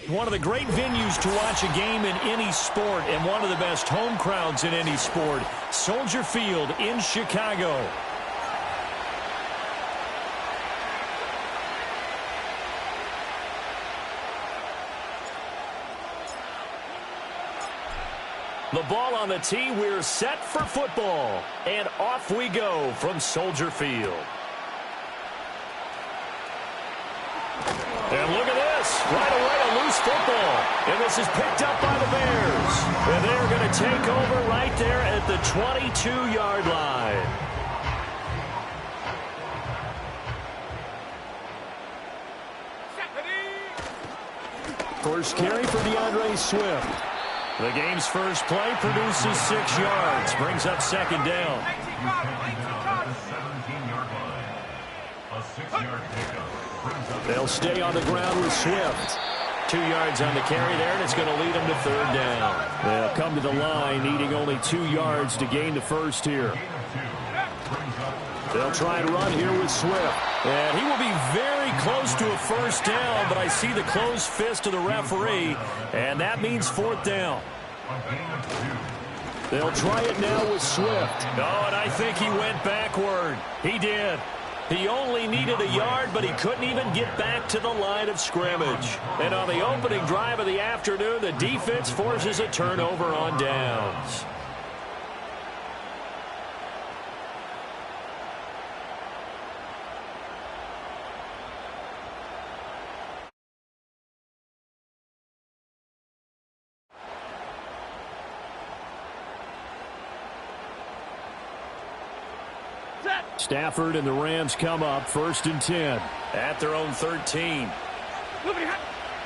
One of the great venues to watch a game in any sport, and one of the best home crowds in any sport. Soldier Field in Chicago. The ball on the tee. We're set for football. And off we go from Soldier Field. And look at this. Right away, a loose football. And this is picked up by the Bears. And they're going to take over right there at the 22-yard line. First carry for DeAndre Swift. The game's first play produces 6 yards. Brings up second down. They'll stay on the ground with Swift. 2 yards on the carry there, and it's going to lead them to third down. They'll come to the line, needing only 2 yards to gain the first here. They'll try and run here with Swift. And he will be very close to a first down, but I see the closed fist of the referee, and that means fourth down. They'll try it now with Swift. Oh, and I think he went backward. He did. He only needed a yard, but he couldn't even get back to the line of scrimmage. And on the opening drive of the afternoon, the defense forces a turnover on downs. Stafford and the Rams come up first and 10 at their own 13.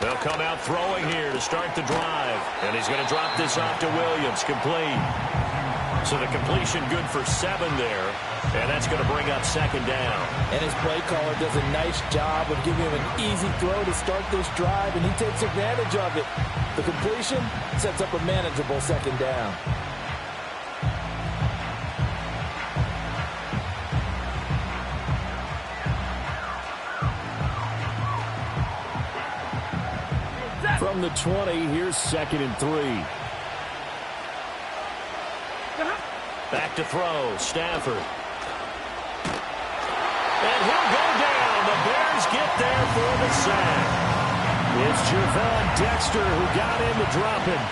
They'll come out throwing here to start the drive. And he's going to drop this off to Williams. Complete. So the completion good for 7 there. And that's going to bring up second down. And his play caller does a nice job of giving him an easy throw to start this drive, and he takes advantage of it. The completion sets up a manageable second down. From the 20, here's second and 3. Back to throw, Stafford. And he'll go down. The Bears get there for the sack. It's Javon Dexter who got in to drop him.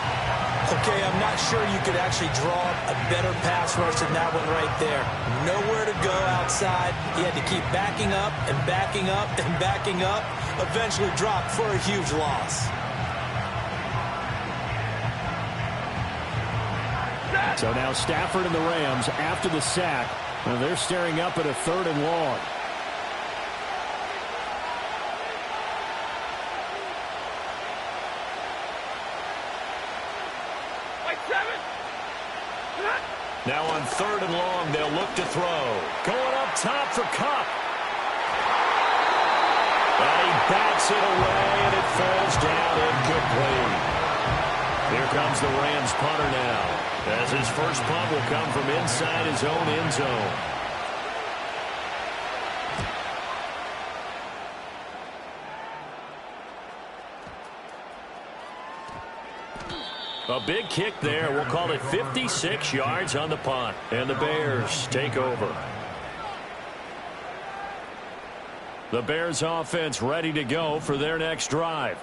Okay, I'm not sure you could actually draw a better pass rush than that one right there. Nowhere to go outside. He had to keep backing up and backing up and backing up. Eventually dropped for a huge loss. So now Stafford and the Rams after the sack. And they're staring up at a third and long. Now on third and long, they'll look to throw. Going up top for Kupp. And he bats it away, and it falls down incomplete. Here comes the Rams punter now, as his first punt will come from inside his own end zone. A big kick there. We'll call it 56 yards on the punt. And the Bears take over. The Bears offense ready to go for their next drive.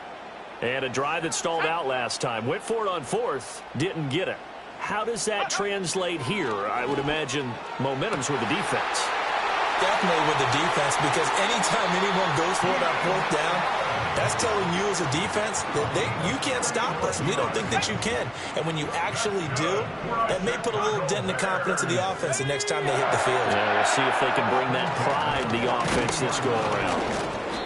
And a drive that stalled out last time. Went for it on fourth. Didn't get it. How does that translate here? I would imagine momentum's with the defense. Definitely with the defense, because anytime anyone goes for it on fourth down, that's telling you as a defense that you can't stop us. We don't think that you can. And when you actually do, that may put a little dent in the confidence of the offense the next time they hit the field. Yeah, we'll see if they can bring that pride to the offense this go-around.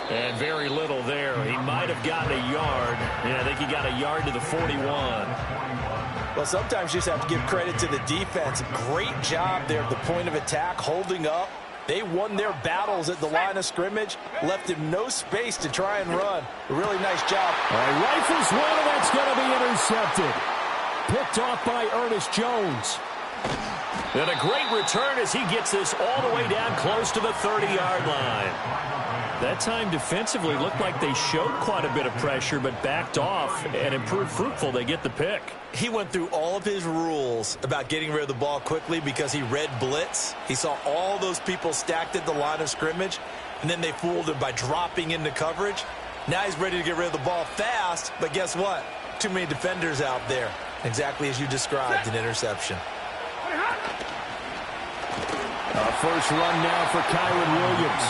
And very little there. He might have gotten a yard. Yeah, I think he got a yard to the 41. Well, sometimes you just have to give credit to the defense. Great job there at the point of attack, holding up. They won their battles at the line of scrimmage, left him no space to try and run. A really nice job. Rifles one, and that's going to be intercepted. Picked off by Ernest Jones. And a great return as he gets this all the way down close to the 30-yard line. That time defensively looked like they showed quite a bit of pressure, but backed off and improved fruitful. They get the pick. He went through all of his rules about getting rid of the ball quickly because he read blitz. He saw all those people stacked at the line of scrimmage, and then they fooled him by dropping into coverage. Now he's ready to get rid of the ball fast, but guess what? Too many defenders out there. Exactly as you described, an interception. First run now for Kyron Williams.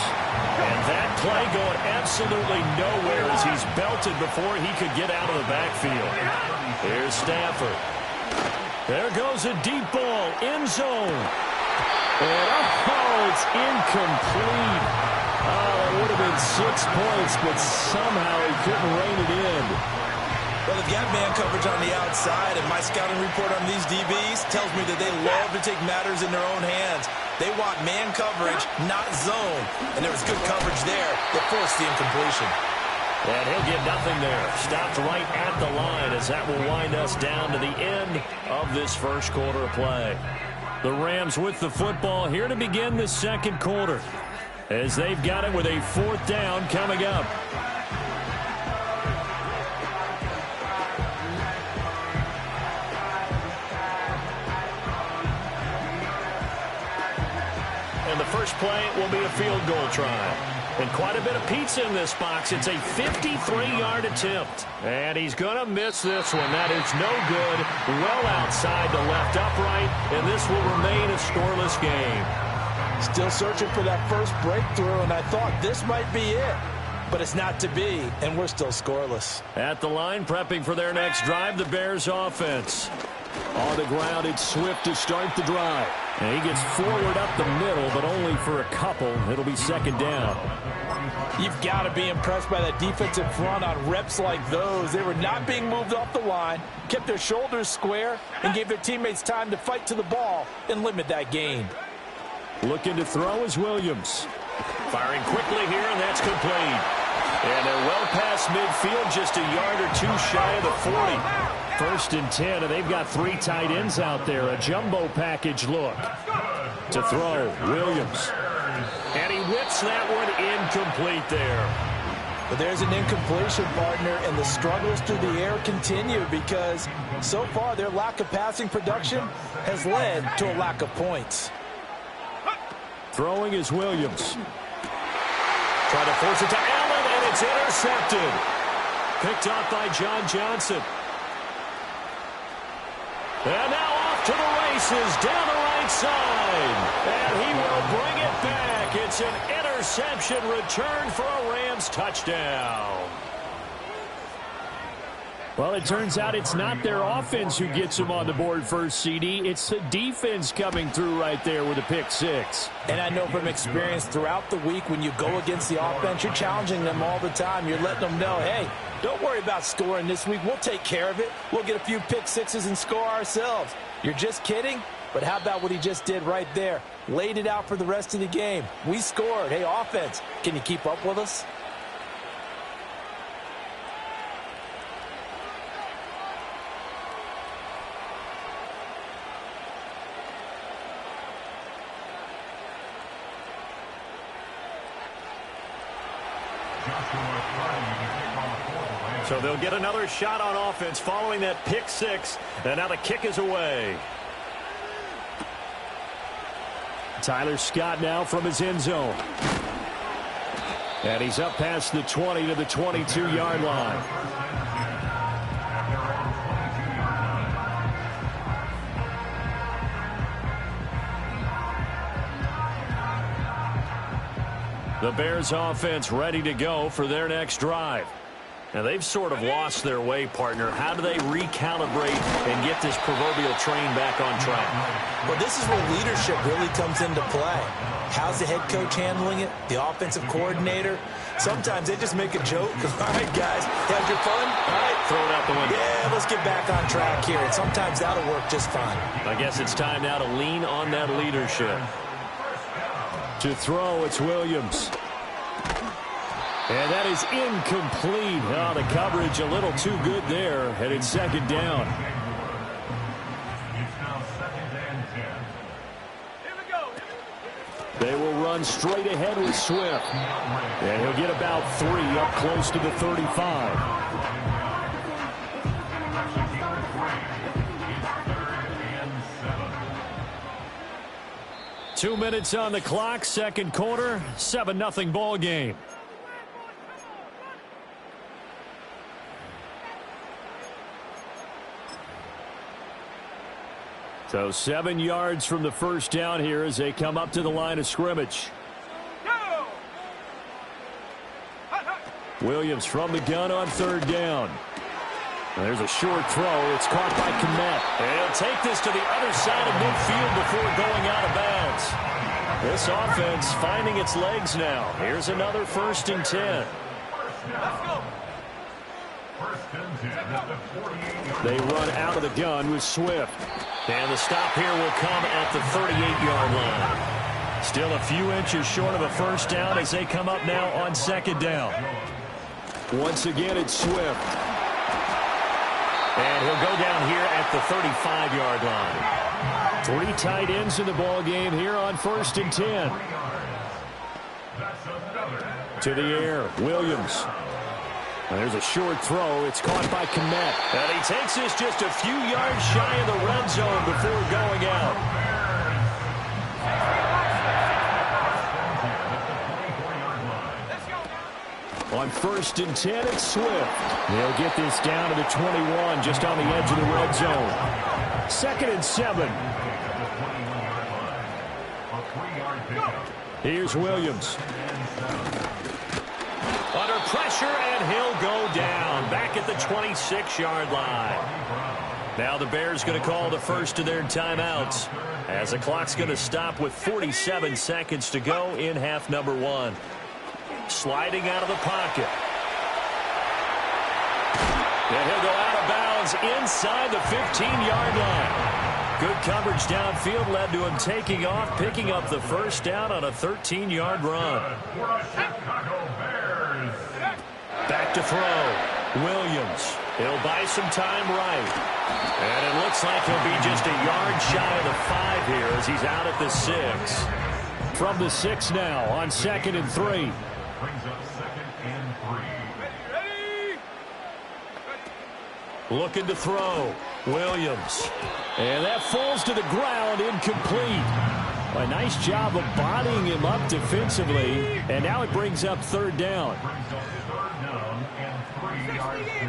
And that play going absolutely nowhere as he's belted before he could get out of the backfield. Here's Stafford. There goes a deep ball, end zone. And it's incomplete. It would have been 6 points, but somehow he couldn't rein it in. Well, they've got man coverage on the outside, and my scouting report on these DBs tells me that they love to take matters in their own hands. They want man coverage, not zone. And there was good coverage there that forced the incompletion. And he'll get nothing there. Stopped right at the line as that will wind us down to the end of this first quarter of play. The Rams with the football here to begin the second quarter, as they've got it with a 4th down coming up. And the first play will be a field goal try. And quite a bit of pizza in this box. It's a 53-yard attempt. And he's going to miss this one. That is no good. Well outside the left upright. And this will remain a scoreless game. Still searching for that first breakthrough, and I thought this might be it. But it's not to be, and we're still scoreless. At the line, prepping for their next drive, the Bears offense. On the ground, it's Swift to start the drive. And he gets forward up the middle, but only for a couple. It'll be 2nd down. You've got to be impressed by that defensive front on reps like those. They were not being moved off the line, kept their shoulders square, and gave their teammates time to fight to the ball and limit that gain. Looking to throw is Williams. Firing quickly here, and that's complete. And they're well past midfield, just a yard or two shy of the 40. 1st and 10, and they've got 3 tight ends out there. A jumbo package look. To throw, Williams. And he whips that one incomplete there. But there's an incompletion, partner, and the struggles through the air continue because so far their lack of passing production has led to a lack of points. Throwing is Williams. Trying to force it to Allen, and it's intercepted. Picked off by John Johnson. And now off to the races down the right side. And he will bring it back. It's an interception return for a Rams touchdown. Well, it turns out it's not their offense who gets them on the board first, CD. It's the defense coming through right there with a pick 6. And I know from experience throughout the week when you go against the offense, you're challenging them all the time. You're letting them know, hey, don't worry about scoring this week. We'll take care of it. We'll get a few pick 6s and score ourselves. You're just kidding? But how about what he just did right there? Laid it out for the rest of the game. We scored. Hey, offense, can you keep up with us? So they'll get another shot on offense following that pick 6. And now the kick is away. Tyler Scott now from his end zone. And he's up past the 20 to the 22-yard line. The Bears offense ready to go for their next drive. Now, they've sort of lost their way, partner. How do they recalibrate and get this proverbial train back on track? Well, this is where leadership really comes into play. How's the head coach handling it? The offensive coordinator? Sometimes they just make a joke. All right, guys, had your fun? All right. Throw it out the window. Yeah, let's get back on track here. And sometimes that'll work just fine. I guess it's time now to lean on that leadership. To throw, it's Williams. And that is incomplete. Oh, the coverage a little too good there. And it's 2nd down. They will run run straight ahead with Swift. And he'll get about 3 up close to the 35. 2 minutes on the clock, second quarter, 7-0 ball game. So 7 yards from the first down here as they come up to the line of scrimmage. Williams from the gun on third down. There's a short throw. It's caught by Kmet. And he'll take this to the other side of midfield before going out of bounds. This offense finding its legs now. Here's another 1st and 10. Let's go. They run out of the gun with Swift. And the stop here will come at the 38-yard line. Still a few inches short of a first down as they come up now on second down. Once again, it's Swift. And he'll go down here at the 35-yard line. 3 tight ends in the ball game here on 1st and 10. To the air, Williams. And there's a short throw. It's caught by Kmet. And he takes this just a few yards shy of the red zone before going out. On 1st and 10, it's Swift. They'll get this down to the 21, just on the edge of the red zone. 2nd and 7. Here's Williams. Under pressure, and he'll go down. Back at the 26-yard line. Now the Bears going to call the first of their timeouts, as the clock's going to stop with 47 seconds to go in half number 1. Sliding out of the pocket. And he'll go out of bounds inside the 15-yard line. Good coverage downfield led to him taking off, picking up the first down on a 13-yard run. Back to throw. Williams. He'll buy some time right. And it looks like he'll be just a yard shy of the 5 here as he's out at the 6. From the 6 now on 2nd and 3. Brings up 2nd and 3. Looking to throw. Williams. And that falls to the ground, incomplete. A nice job of bodying him up defensively. And now it brings up 3rd down. Brings up 3rd down and 3 yards to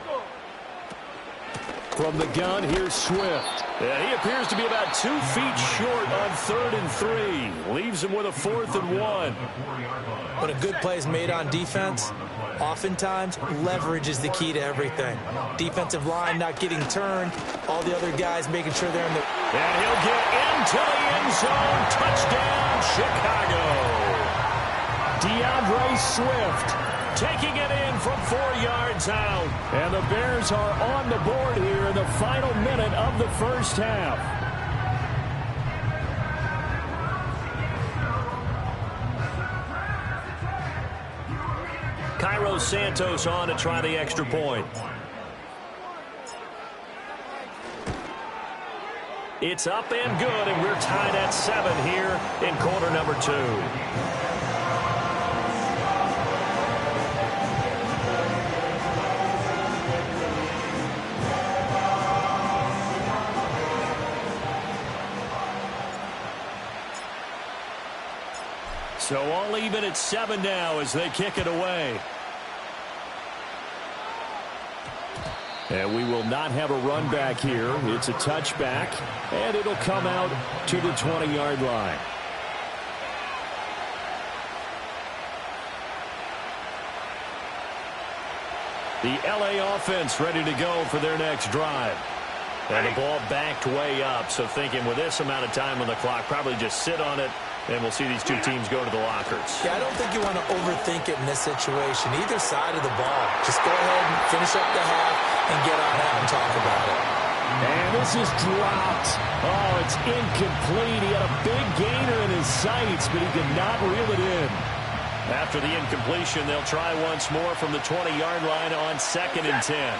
go. From the gun, here's Swift. And he appears to be about 2 feet short on 3rd and 3. Leaves him with a 4th and 1. When a good play is made on defense, oftentimes leverage is the key to everything. Defensive line not getting turned, all the other guys making sure they're in the... And he'll get into the end zone. Touchdown, Chicago. DeAndre Swift taking it in from 4 yards out. And the Bears are on the board here in the final minute of the first half. Cairo Santos on to try the extra point. It's up and good, and we're tied at 7 here in quarter number 2. So all even at 7 now as they kick it away. And we will not have a run back here. It's a touchback, and it'll come out to the 20-yard line. The LA offense ready to go for their next drive. And the ball backed way up, so thinking with this amount of time on the clock, probably just sit on it, and we'll see these two teams go to the lockers. Yeah, I don't think you want to overthink it in this situation. Either side of the ball. Just go ahead and finish up the half and get on out and talk about it. And this is dropped. Oh, it's incomplete. He had a big gainer in his sights, but he could not reel it in. After the incompletion, they'll try once more from the 20-yard line on 2nd and 10.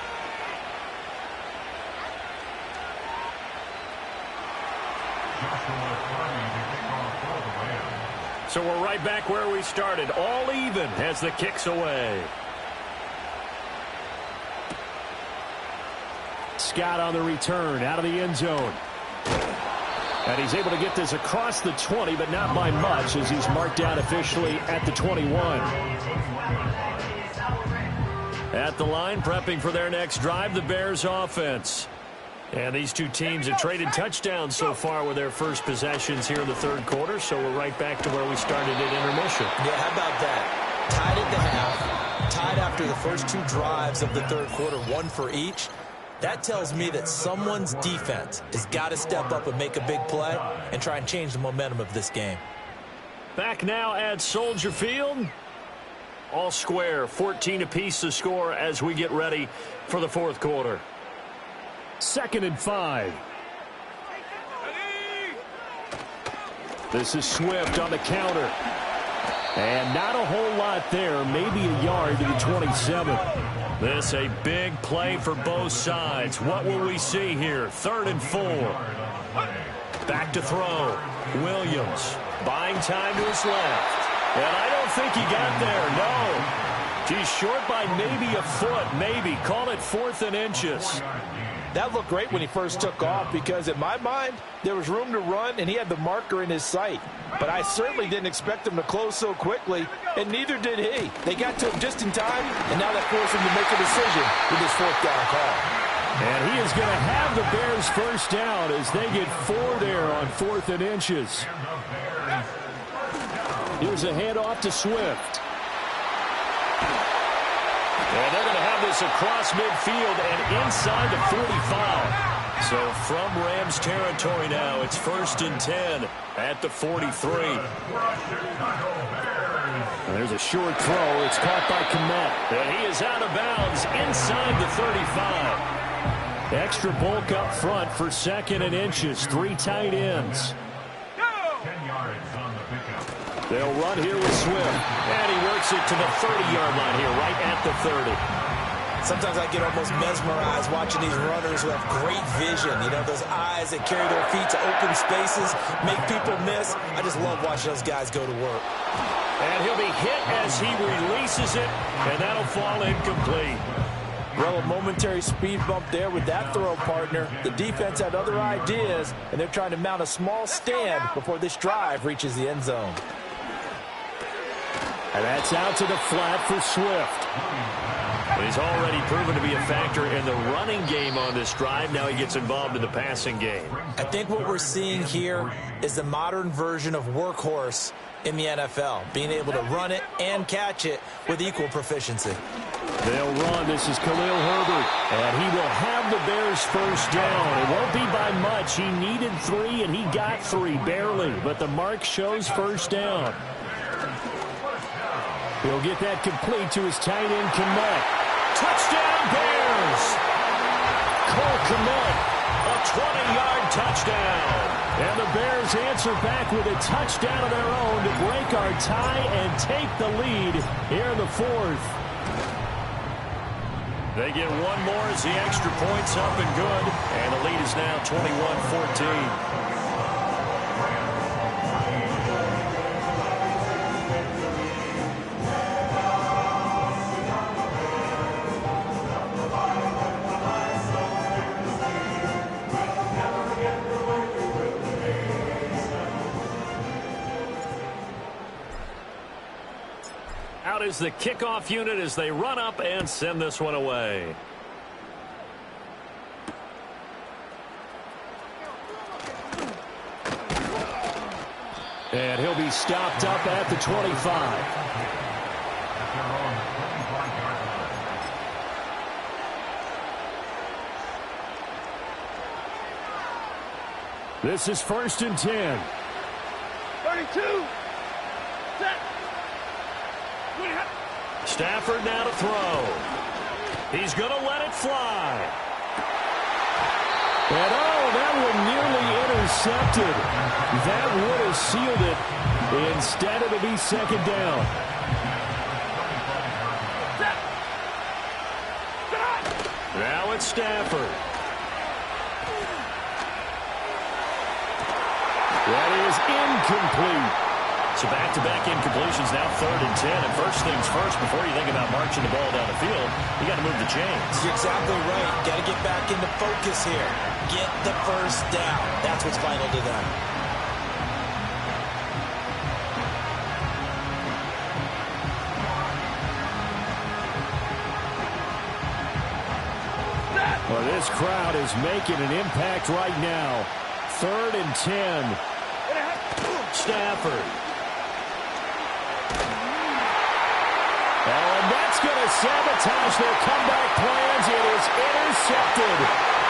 So we're right back where we started. All even as the kick's away. Scott on the return out of the end zone. And he's able to get this across the 20, but not by much as he's marked down officially at the 21. At the line, prepping for their next drive, the Bears offense. And these two teams have traded touchdowns so far with their first possessions here in the third quarter, so we're right back to where we started at intermission. Yeah, how about that? Tied at the half, tied after the first two drives of the third quarter, one for each. That tells me that someone's defense has got to step up and make a big play and try and change the momentum of this game. Back now at Soldier Field. All square, 14 apiece to score as we get ready for the fourth quarter. 2nd and 5. This is Swift on the counter. And not a whole lot there, maybe a yard to the 27. This a big play for both sides. What will we see here? 3rd and 4. Back to throw. Williams buying time to his left. And I don't think he got there, no. He's short by maybe a foot, maybe. Call it 4th and inches. That looked great when he first took off because, in my mind, there was room to run and he had the marker in his sight. But I certainly didn't expect him to close so quickly, and neither did he. They got to him just in time, and now that forced him to make a decision with his 4th down call. And he is going to have the Bears first down as they get 4 there on 4th and inches. Here's a handoff to Swift. And they're going to have this across midfield and inside the 45. So from Rams territory now, it's 1st and 10 at the 43. And there's a short throw. It's caught by Kmet. And he is out of bounds inside the 35. Extra bulk up front for 2nd and inches. 3 tight ends. 10 yards on the pickup. They'll run here with Swift. And he works it to the 30-yard line here, right at the 30. Sometimes I get almost mesmerized watching these runners who have great vision. You know, those eyes that carry their feet to open spaces, make people miss. I just love watching those guys go to work. And he'll be hit as he releases it, and that'll fall incomplete. Well, a momentary speed bump there with that throw, partner. The defense had other ideas, and they're trying to mount a small stand before this drive reaches the end zone. And that's out to the flat for Swift. But he's already proven to be a factor in the running game on this drive. Now he gets involved in the passing game. I think what we're seeing here is the modern version of workhorse in the NFL, being able to run it and catch it with equal proficiency. They'll run. This is Khalil Herbert. And he will have the Bears first down. It won't be by much. He needed 3, and he got 3, barely. But the mark shows first down. He'll get that complete to his tight end, Kmet. Touchdown, Bears! Cole Kmet, a 20-yard touchdown. And the Bears answer back with a touchdown of their own to break our tie and take the lead here in the 4th. They get one more as the extra point's up and good. And the lead is now 21-14. Out is the kickoff unit as they run up and send this one away. And he'll be stopped up at the 25. This is 1st and 10. 32. Set. Stafford now to throw. He's going to let it fly. And that one nearly intercepted. That would have sealed it. Instead, it'll be 2nd down. Now it's Stafford. That is incomplete. So back-to-back incompletions, now 3rd and 10. And first things first, before you think about marching the ball down the field, you got to move the chains. You're exactly right. Got to get back into focus here. Get the first down. That's what's vital to them. Well, this crowd is making an impact right now. 3rd and 10. Stafford. And that's going to sabotage their comeback plans. It is intercepted.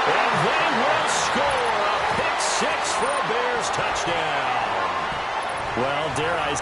And they will score a pick 6 for a Bears touchdown. Well, dare I